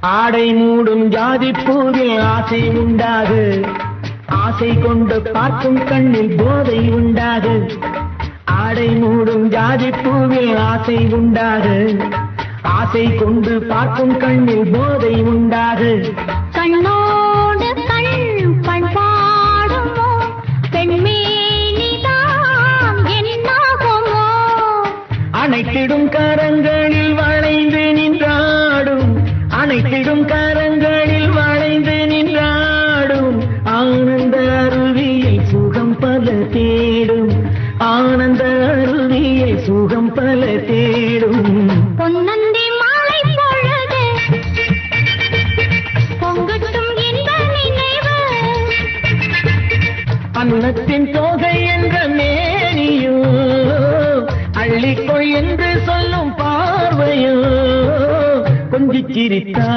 ஆடை மூடும் ஜாதி பூவில் ஆசை உண்டாது, ஆசை கொண்டு பார்க்கும் கண்ணில் போதை உண்டாது. ஆடை மூடும் ஜாதி பூவில் ஆசை உண்டாது, ஆசை கொண்டு பார்க்கும் கண்ணில் போதை உண்டாது. கண்ணோடு கண் பண்பாடுமோ பெண்மேனிதான் என்னாகுமோ? அனைத்திடும் கரங்களில் வளைந்து நின்றாடும், அனைத்திடும் கரங்களில் வளைந்து நின்றாடும். ஆனந்த அருவியில் சுகம் பல தேடும், ஆனந்த அருவியில் சுகம் பல தேடும். பொன்னந்தி மாலை பொழுது பொங்கட்டும் இன்ப நினைவு, அன்னத்தின் தோகை என்ற மேனியோ, அள்ளிக்கொள் என்று சொல்லும் பார்வையோ, கொஞ்சிச் சிரித்தார்.